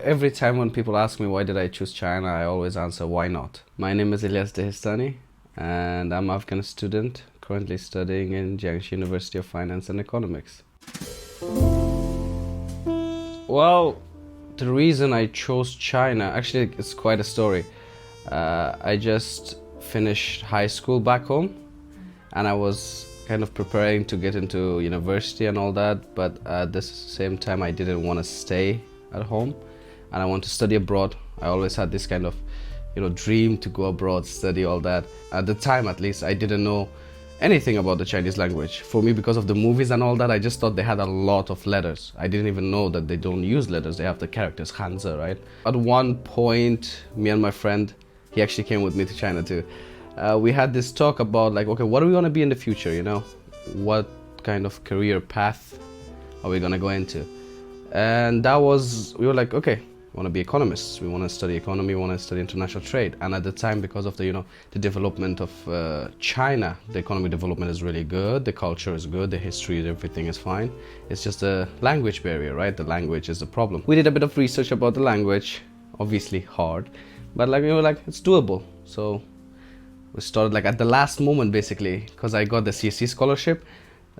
Every time when people ask me why did I choose China, I always answer why not. My name is Ilyas Dehistani and I'm an Afghan student currently studying in Jiangxi University of Finance and Economics. Well, the reason I chose China, actually it's quite a story. I just finished high school back home and I was kind of preparing to get into university and all that, but at the same time I didn't want to stay at home and I want to study abroad. I always had this kind of dream to go abroad, study all that. At the time at least I didn't know anything about the Chinese language. For me, because of the movies and all that, I just thought they had a lot of letters. I didn't even know that they don't use letters, they have the characters, Hanzi, right? At one point, me and my friend, he actually came with me to China too. We had this talk about like, okay, what are we gonna be in the future, What kind of career path are we gonna go into? And we were like, okay, we want to be economists, we want to study economy, we want to study international trade. And at the time, because of the development of China, the economic development is really good, the culture is good, the history, everything is fine. It's just a language barrier, right? The language is the problem. We did a bit of research about the language, obviously hard, but we were like, it's doable. So we started at the last moment basically, because I got the CSC scholarship.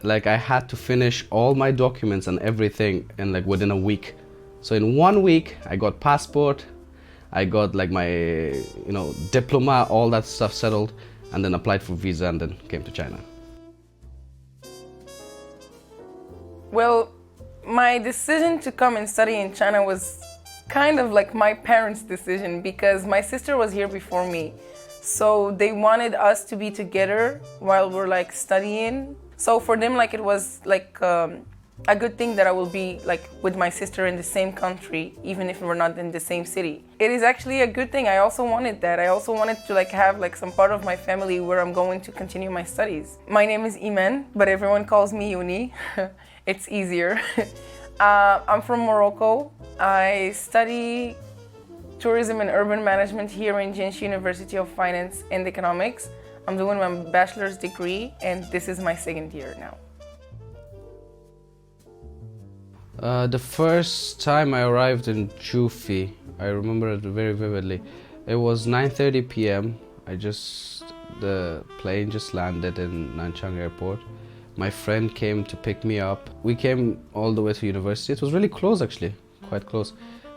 I had to finish all my documents and everything in within a week. So in 1 week I got passport, I got my diploma, all that stuff settled, and then applied for visa and then came to China. Well, my decision to come and study in China was kind of like my parents' decision, because my sister was here before me. So they wanted us to be together while we're studying. So for them it was a good thing that I will be with my sister in the same country, even if we're not in the same city. It is actually a good thing. I also wanted that. I also wanted to have some part of my family where I'm going to continue my studies. My name is Iman, but everyone calls me Uni. It's easier. I'm from Morocco. I study tourism and urban management here in Jiangxi University of Finance and Economics. I'm doing my bachelor's degree and this is my second year now. The first time I arrived in Jufe, I remember it very vividly. It was 9:30 p.m. The plane just landed in Nanchang airport. My friend came to pick me up. We came all the way to university. It was really close actually, quite close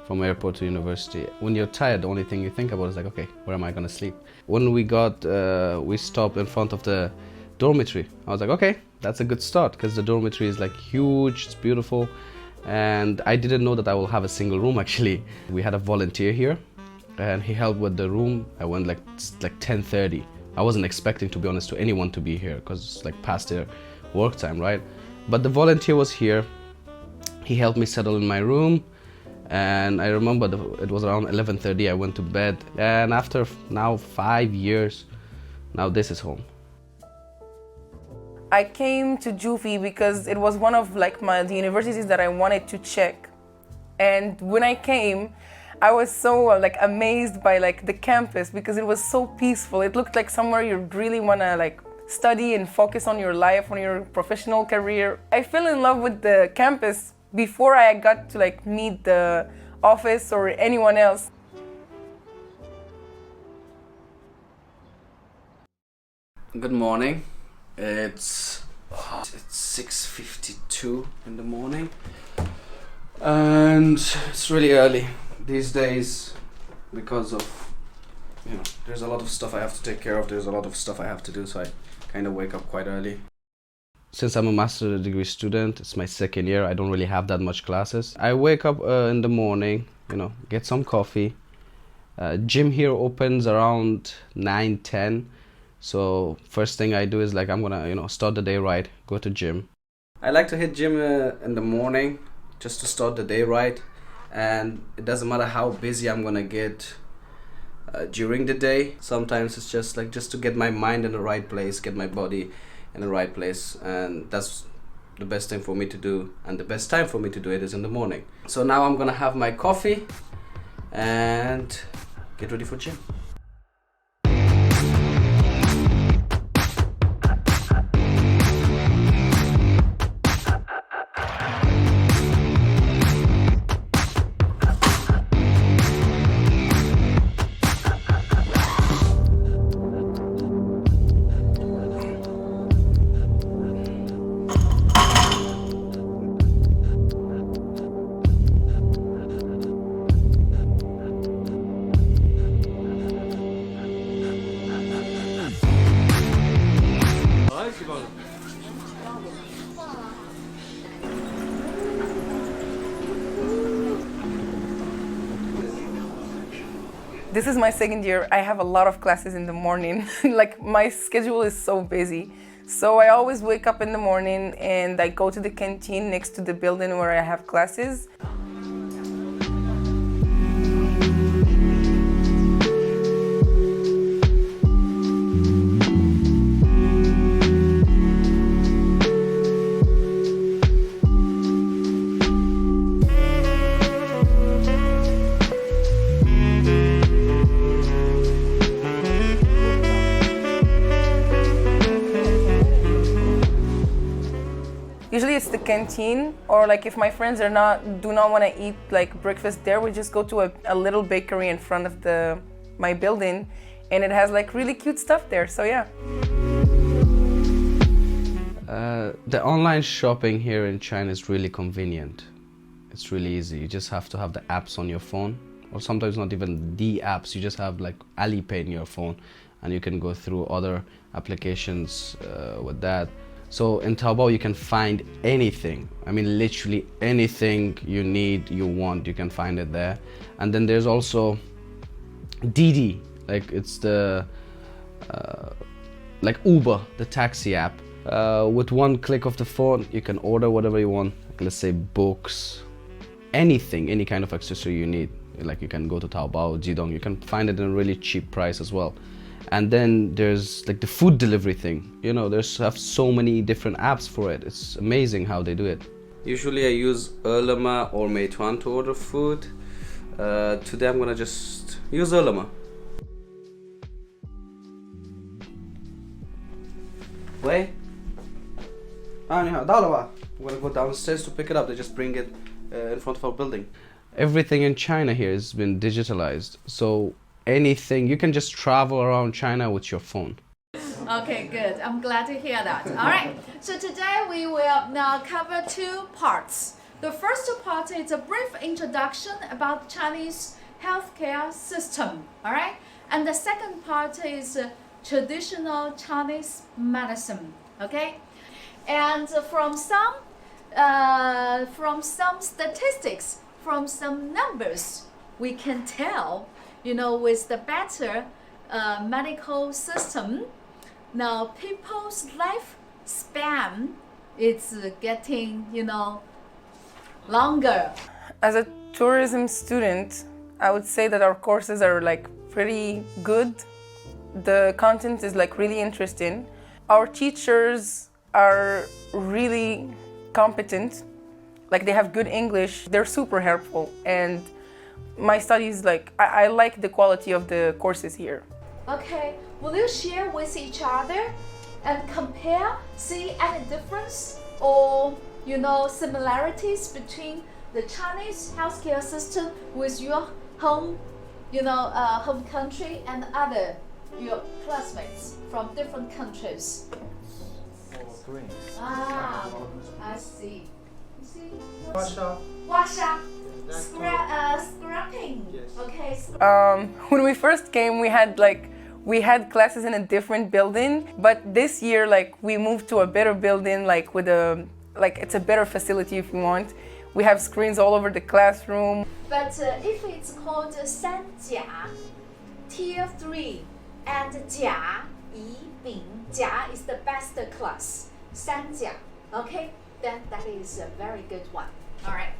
from airport to university. When you're tired, the only thing you think about is okay, where am I gonna sleep? When we stopped in front of the dormitory. I was like, okay, that's a good start, because the dormitory is huge, it's beautiful. And I didn't know that I will have a single room actually. We had a volunteer here and he helped with the room. I went 10:30. I wasn't expecting, to be honest, to anyone to be here because it's past their work time, right? But the volunteer was here. He helped me settle in my room. And I remember it was around 11:30 I went to bed. And after now 5 years, now this is home. I came to Jufe because it was one of the universities that I wanted to check. And when I came, I was so amazed by the campus, because it was so peaceful. It looked like somewhere you really want to study and focus on your life, on your professional career. I fell in love with the campus before I got to meet the office or anyone else. Good morning. It's 6:52 in the morning and it's really early these days because of there's a lot of stuff I have to take care of, there's a lot of stuff I have to do, so I kind of wake up quite early. Since I'm a master's degree student, it's my second year, I don't really have that much classes. I wake up in the morning, get some coffee. Gym here opens around 9-10. So first thing I do is I'm gonna start the day right, go to gym. I like to hit gym in the morning just to start the day right, and it doesn't matter how busy I'm gonna get during the day. Sometimes it's just to get my mind in the right place, get my body in the right place, and that's the best thing for me to do, and the best time for me to do it is in the morning. So now I'm gonna have my coffee and get ready for gym. This is my second year. I have a lot of classes in the morning. Like my schedule is so busy. So I always wake up in the morning and I go to the canteen next to the building where I have classes. Usually it's the canteen, or like if my friends do not want to eat like breakfast there, we just go to a little bakery in front of my building, and it has like really cute stuff there. So yeah. The online shopping here in China is really convenient. It's really easy. You just have to have the apps on your phone, or sometimes not even the apps. You just have like Alipay in your phone, and you can go through other applications with that. So in Taobao you can find anything. I mean literally anything you need, you want, you can find it there. And then there's also Didi, like it's the like Uber, the taxi app. With one click of the phone you can order whatever you want, like let's say books, anything, any kind of accessory you need. Like you can go to Taobao, Jidong, you can find it at a really cheap price as well. And then there's like the food delivery thing, you know, have so many different apps for it. It's amazing how they do it. Usually I use Oulu or Meituan to order food. Today I'm gonna just use Oulu. Wait. 你好，到了吧? I'm gonna go downstairs to pick it up. They just bring it in front of our building. Everything in China here has been digitalized, so anything, you can just travel around China with your phone. Okay, good. I'm glad to hear that. All right. So today we will now cover two parts. The first part is a brief introduction about Chinese healthcare system. All right. And the second part is traditional Chinese medicine. Okay. And from some statistics, from some numbers, we can tell, you know, with the better medical system, now people's lifespan is getting, you know, longer. As a tourism student, I would say that our courses are like pretty good. The content is like really interesting. Our teachers are really competent. Like they have good English. They're super helpful, and my studies, like, I like the quality of the courses here. Okay, will you share with each other and compare, see any difference or, you know, similarities between the Chinese healthcare system with your home, you know, home country and your classmates from different countries? Green. Ah, I see. You see? Washa. Washa. Scrapping. Yes. Okay. When we first came, we had classes in a different building, but this year, like, we moved to a better building, like it's a better facility if you want. We have screens all over the classroom. But if it's called 3甲 Tier 3 and 甲乙丙 甲 is the best class. 3甲, okay? Then that is a very good one. All right.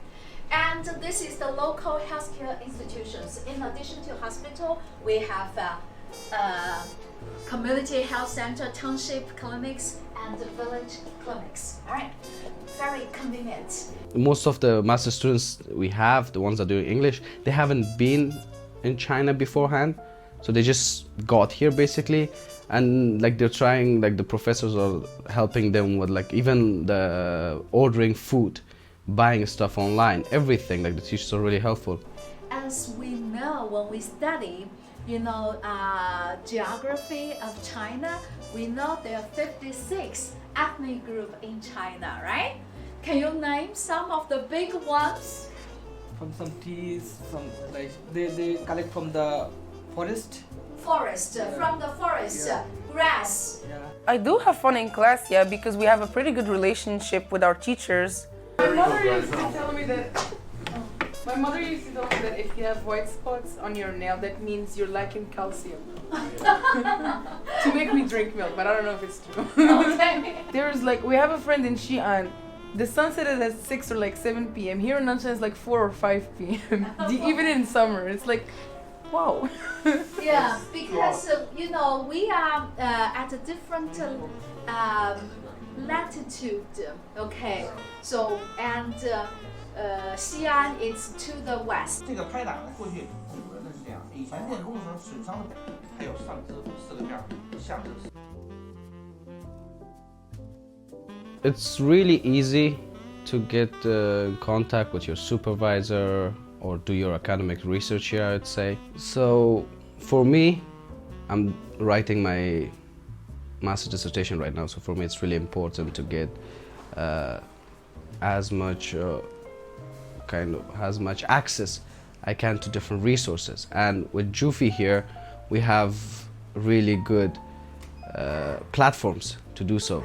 And this is the local healthcare institutions. In addition to hospital, we have community health center, township clinics, and village clinics. All right, very convenient. Most of the master students we have, the ones that do English, they haven't been in China beforehand, so they just got here basically, and like they're trying, like the professors are helping them with like even the ordering food, buying stuff online, everything. Like the teachers are really helpful. As we know, when we study, you know, geography of China, we know there are 56 ethnic groups in China, right? Can you name some of the big ones? From some teas, some like they collect from the forest. From the forest, grass. Yeah. I do have fun in class, yeah, because we have a pretty good relationship with our teachers. My mother used to tell me that My mother used to tell me that if you have white spots on your nail, that means you're lacking calcium. To make me drink milk, but I don't know if it's true. Okay. There's like, we have a friend in Xi'an. The sunset is at 6 or like 7 p.m. Here in Nantes it's like 4 or 5 p.m. Even in summer, it's like, wow. Yeah, because you know, we are at a different latitude. Okay, so and Xi'an is to the west. 这个拍打呢，过去古人呢是这样，以前电工的时候损伤的还有上肢4个面，下肢。It's really easy to get in contact with your supervisor or do your academic research here, I'd say. So for me, I'm writing my master's dissertation right now, so for me it's really important to get as much access I can to different resources. And with Jufe here, we have really good platforms to do so.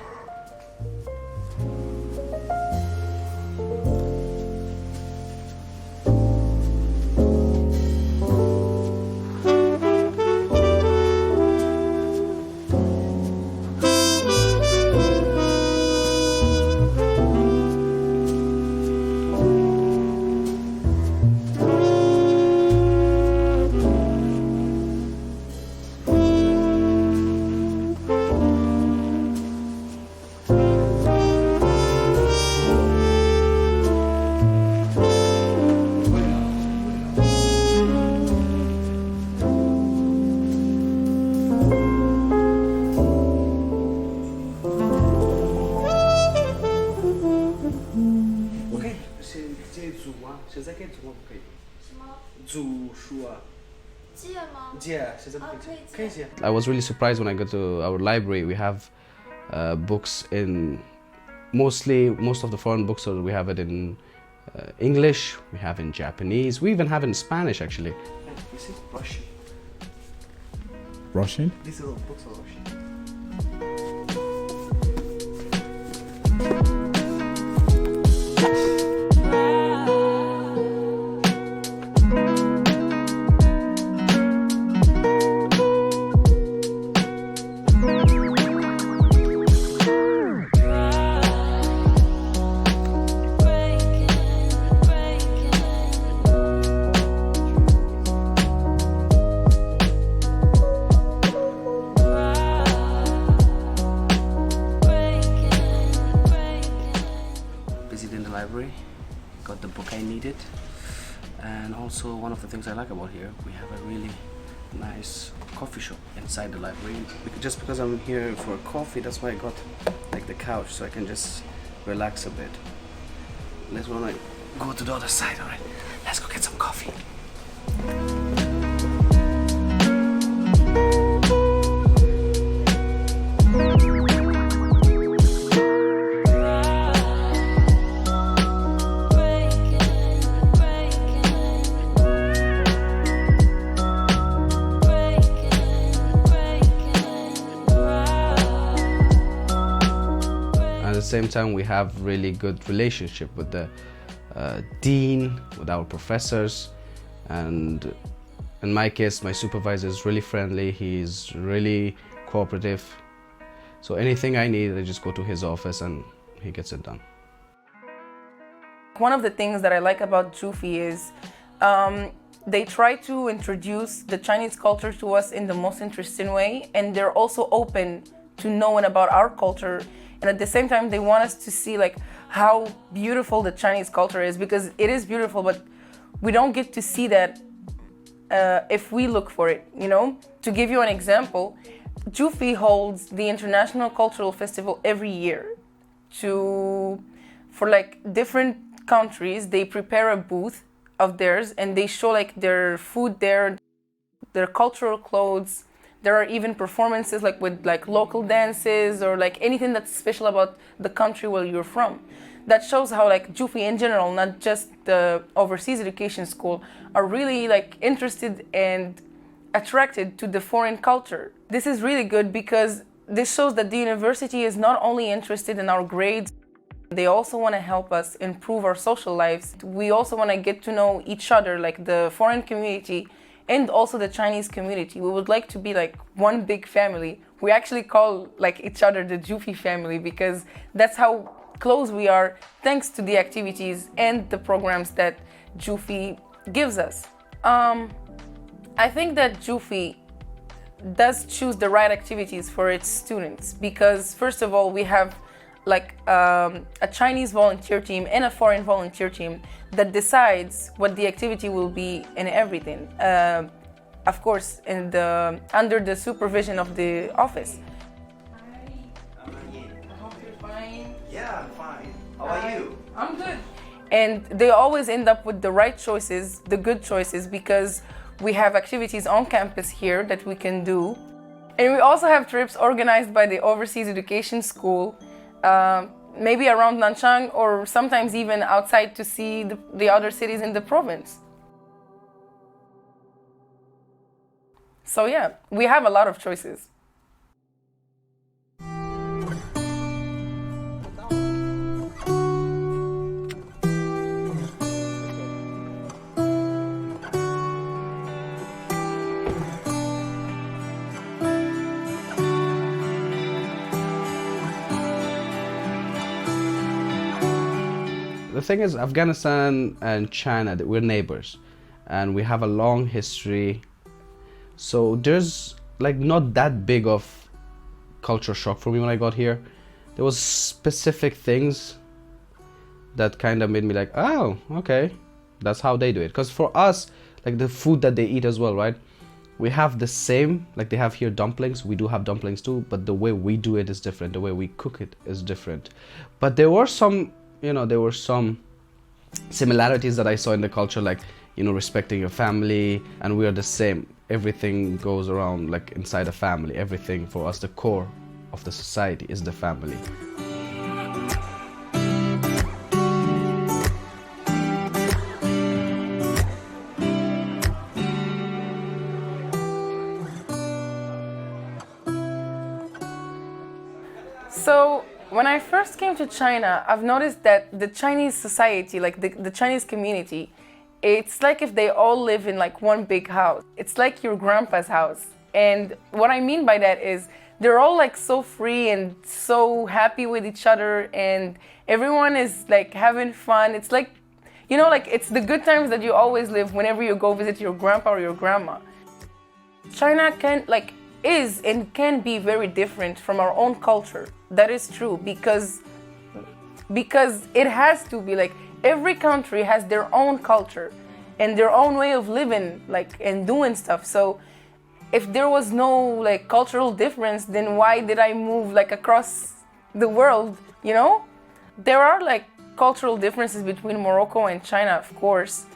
I was really surprised when I got to our library. We have books in most of the foreign bookstores. We have it in English, we have in Japanese, we even have it in Spanish actually. You see, Russian. Russian? These little books are Russian. Library, got the book I needed, and also one of the things I like about here, we have a really nice coffee shop inside the library. Just because I'm here for coffee, that's why I got like the couch, so I can just relax a bit. Let's wanna go to the other side. All right, let's go get some coffee. At the same time, we have really good relationship with the dean, with our professors, and in my case, my supervisor is really friendly. He's really cooperative. So anything I need, I just go to his office and he gets it done. One of the things that I like about Jufe is they try to introduce the Chinese culture to us in the most interesting way, and they're also open to knowing about our culture. And at the same time, they want us to see like how beautiful the Chinese culture is, because it is beautiful, but we don't get to see that if we look for it, you know? To give you an example, Jufe holds the International Cultural Festival every year. For like different countries, they prepare a booth of theirs and they show like their food there, their cultural clothes. There are even performances like with like local dances or like anything that's special about the country where you're from. That shows how like Jufe in general, not just the overseas education school, are really like interested and attracted to the foreign culture. This is really good because this shows that the university is not only interested in our grades, They also want to help us improve our social lives. We also want to get to know each other, like the foreign community and also the Chinese community. We would like to be like one big family. We actually call like each other the Jufe family because that's how close we are, thanks to the activities and the programs that Jufe gives us. I think that Jufe does choose the right activities for its students because, first of all, we have like a Chinese volunteer team and a foreign volunteer team that decides what the activity will be and everything. Of course, under the supervision of the office. Yeah, I'm fine. How are you? I'm good. And they always end up with the right choices, the good choices, because we have activities on campus here that we can do. And we also have trips organized by the Overseas Education School, maybe around Nanchang or sometimes even outside to see the other cities in the province. So yeah, we have a lot of choices. The thing is, Afghanistan and China, we're neighbors and we have a long history. So there's like not that big of culture shock for me when I got here. There was specific things that kind of made me like, oh, okay, that's how they do it. Because for us, like the food that they eat as well, right? We have the same, like they have here dumplings. We do have dumplings too, but the way we do it is different. The way we cook it is different. But there were some, there were some similarities that I saw in the culture, like, respecting your family, and we are the same. Everything goes around like inside a family. Everything for us, the core of the society is the family. So when I first came to China, I've noticed that the Chinese society, like the Chinese community, it's like if they all live in like one big house. It's like your grandpa's house. And what I mean by that is they're all like so free and so happy with each other, and everyone is like having fun. It's like, like it's the good times that you always live whenever you go visit your grandpa or your grandma. China is and can be very different from our own culture. That is true because it has to be. Like every country has their own culture and their own way of living, like, and doing stuff. So if there was no like cultural difference, then why did I move like across the world? There are like cultural differences between Morocco and China, of course,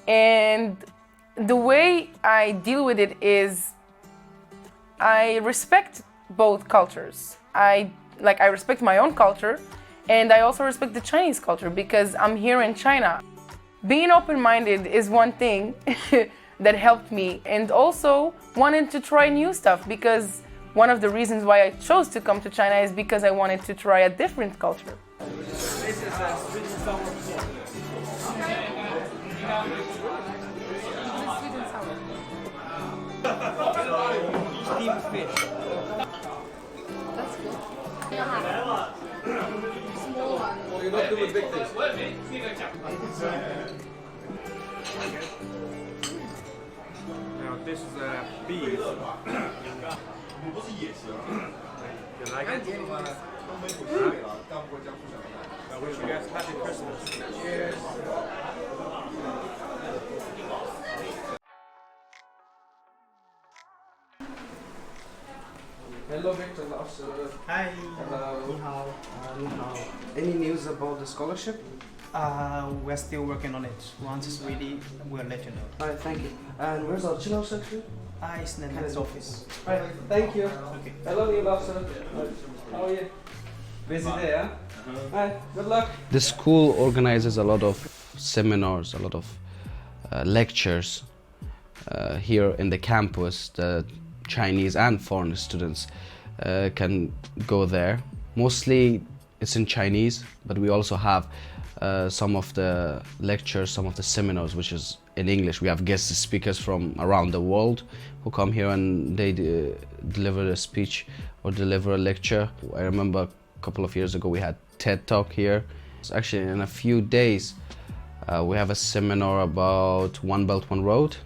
and the way I deal with it is I respect both cultures. I respect my own culture, and I also respect the Chinese culture because I'm here in China. Being open-minded is one thing that helped me, and also wanting to try new stuff, because one of the reasons why I chose to come to China is because I wanted to try a different culture. This is a sweet and sour pork. Steamed fish. That's good. You're not doing big things. Now this is beef. You like it? I wish you guys happy Christmas. Cheers. Hello, Victor. Hi. Hello. 你好. Any news about the scholarship? We're still working on it. Once it's ready, we'll let you know. Alright, thank you. And where's our chill section? It's in the next office. Alright, thank you. Okay. Hello, Neil officer. How are you? Busy day, huh? Alright, good luck. The school organizes a lot of seminars, a lot of lectures here in the campus. The Chinese and foreign students can go there. Mostly it's in Chinese, but we also have some of the lectures, some of the seminars, which is in English. We have guest speakers from around the world who come here and they deliver a speech or deliver a lecture. I remember a couple of years ago we had TED Talk here. So actually in a few days we have a seminar about One Belt, One Road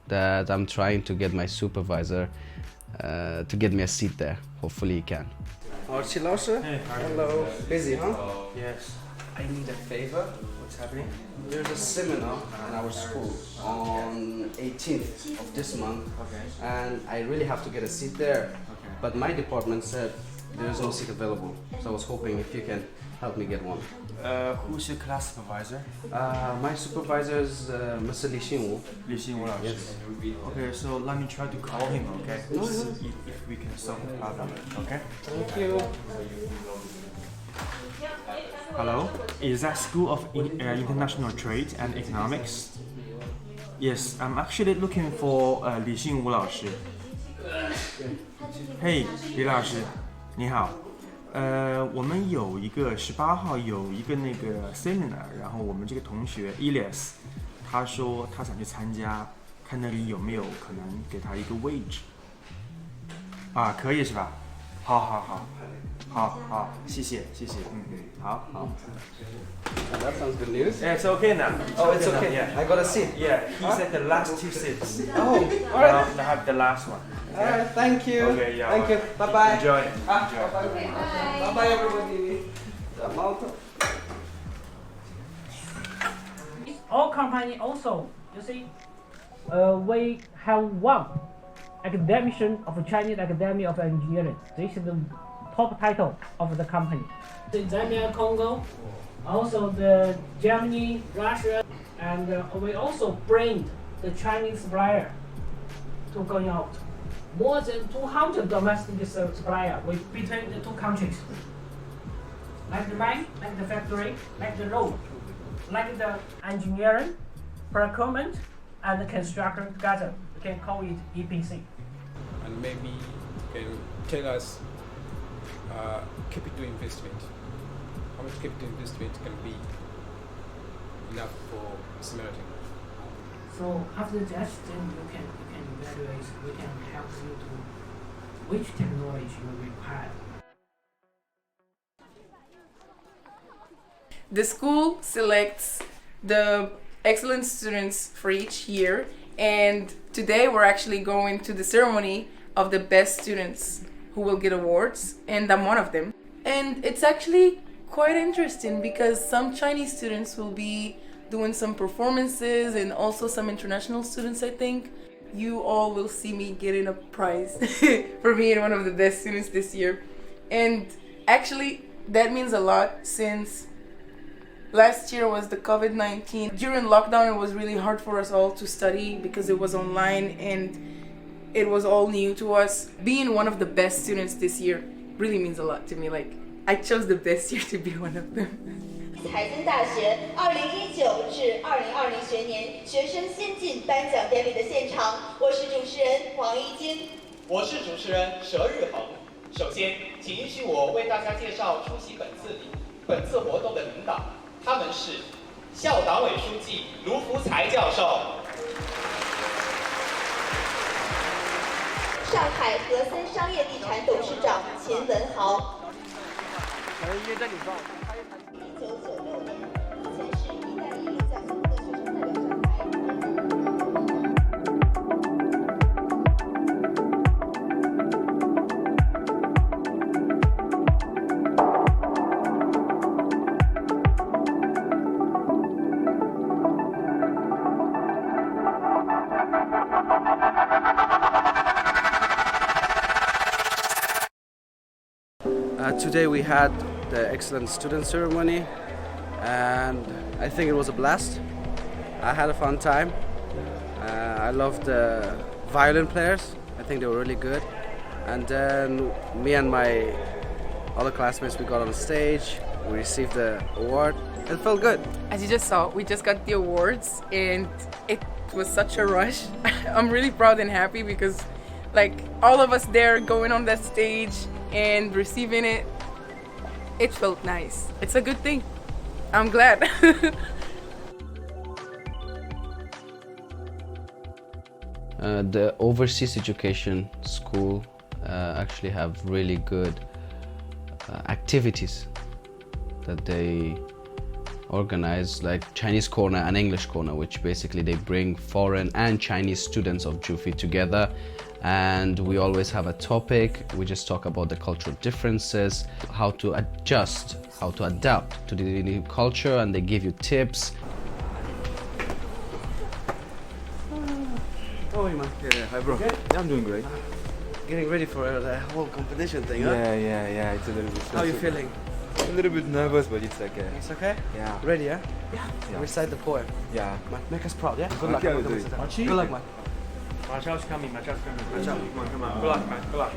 that I'm trying to get my supervisor to get me a seat there. Hopefully he can. Archie Larsen? Hey, hello. Busy, huh? Yes. I need a favor. What's happening? There's a seminar in our school on 18th of this month, Okay. and I really have to get a seat there. Okay. But my department said there's no seat available, so I was hoping if you can help me get one. Who's your class supervisor? My supervisor is Mr. Li Xinwu. Li Xinwu老师. Yes. Okay, so let me try to call him, okay? No, See no. if we can solve the problem, okay? Thank you. Hello? Is that School of International Trade and Economics? Yes, I'm actually looking for Li Xinwu 老师. Hey, 李老师，你好。我们有一个18号有一个那个 seminar， 然后我们这个同学 Elias， 他说他想去参加，看那里有没有可能给他一个位置。啊，可以是吧？好，谢谢，好。That sounds good news. Yeah, it's okay now. Oh, it's okay. Yeah. I got a seat. Yeah, he said the last 2 seats. Oh, all right. I have the last one. All right. Thank you. Okay, yeah. Thank you. Bye bye. Enjoy. Bye bye, everybody. Malta. Our company also, you see, we have one academician of Chinese Academy of Engineering. This is the top title of the company. The Zambia, Congo, also the Germany, Russia, and we also bring the Chinese supplier to going out. More than 200 domestic supplier between the two countries. Like the mine, like the factory, like the road, like the engineering, procurement, and the construction together. We can call it EPC. And maybe you can tell us capital investment. How much capital investment can be enough for simulating? So after that, then you can evaluate. We can help you to which technology you require. The school selects the excellent students for each year, and today we're actually going to the ceremony of the best students who will get awards, and I'm one of them. And it's actually quite interesting because some Chinese students will be doing some performances and also some international students, I think. You all will see me getting a prize for being one of the best students this year. And actually that means a lot since last year was the COVID-19. During lockdown, it was really hard for us all to study because it was online and it was all new to us. Being one of the best students this year really means a lot to me. Like, I chose the best year to be one of them. 财经大学2019至2020学年学生先进颁奖典礼的现场，我是主持人王一金，我是主持人佘日恒。首先，请允许我为大家介绍出席本次活动的领导，他们是校党委书记卢福才教授，上海和森商业地产董事长秦文豪。1996年，目前是意大利教学部的学生代表上台。Today we had the excellent student ceremony and I think it was a blast. I had a fun time. I loved the violin players. I think they were really good. And then me and my other classmates, we got on stage, we received the award. It felt good. As you just saw, we just got the awards and it was such a rush. I'm really proud and happy because like all of us there going on that stage and receiving it, It felt nice. It's a good thing. I'm glad. The overseas education school actually have really good activities that they organize, like Chinese corner and English corner, which basically they bring foreign and Chinese students of Jufe together, and we always have a topic. We just talk about the cultural differences, how to adjust, how to adapt to the new culture, and they give you tips. How are you, man? Yeah, hi bro. Good? Yeah, I'm doing great. Getting ready for the whole competition thing, huh? Yeah, it's a little bit How are you feeling? A little bit nervous, but it's okay. It's okay? Yeah. Ready, yeah? Yeah. Recite the poem. Yeah. Man, make us proud, yeah? Good luck. Okay, I'll do it. Good luck, man. Marcel's coming, Marcel's coming. Marcel. Come on. Good luck, man. Good luck.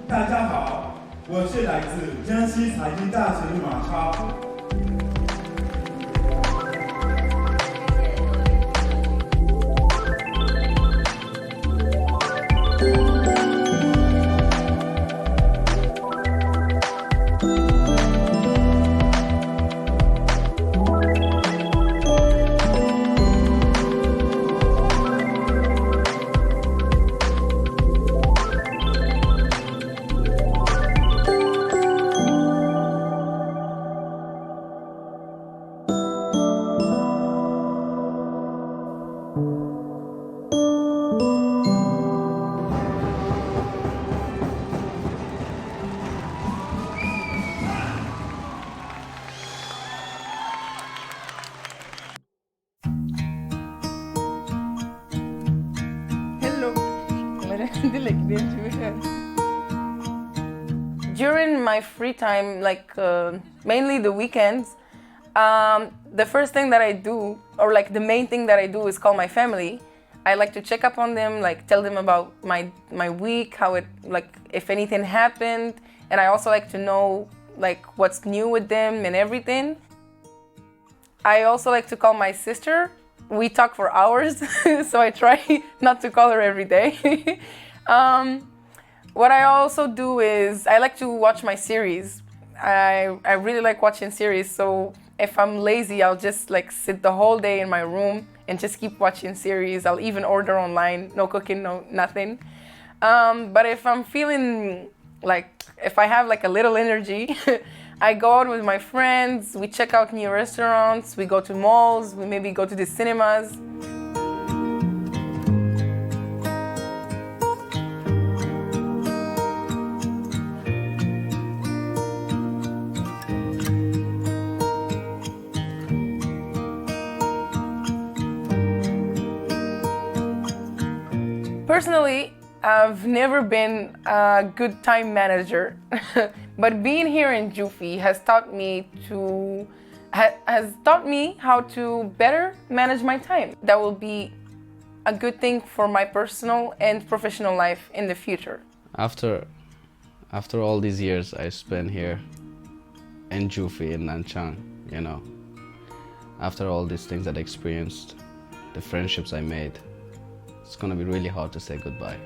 大家好，我是来自江西财经大学的马超。During my free time, like mainly the weekends, the first thing that I do, or like the main thing that I do, is call my family. I like to check up on them, like tell them about my week, how it, like if anything happened, and I also like to know like what's new with them and everything. I also like to call my sister. We talk for hours, so I try not to call her every day. What I also do is I like to watch my series. I really like watching series, so if I'm lazy, I'll just like sit the whole day in my room and just keep watching series. I'll even order online, no cooking, no nothing. But if I'm feeling like, if I have like a little energy, I go out with my friends, we check out new restaurants, we go to malls, we maybe go to the cinemas. Personally, I've never been a good time manager, but being here in Jufe has taught me how to better manage my time. That will be a good thing for my personal and professional life in the future. After all these years I spent here in Jufe, in Nanchang, you know, after all these things that I experienced, the friendships I made, it's gonna be really hard to say goodbye.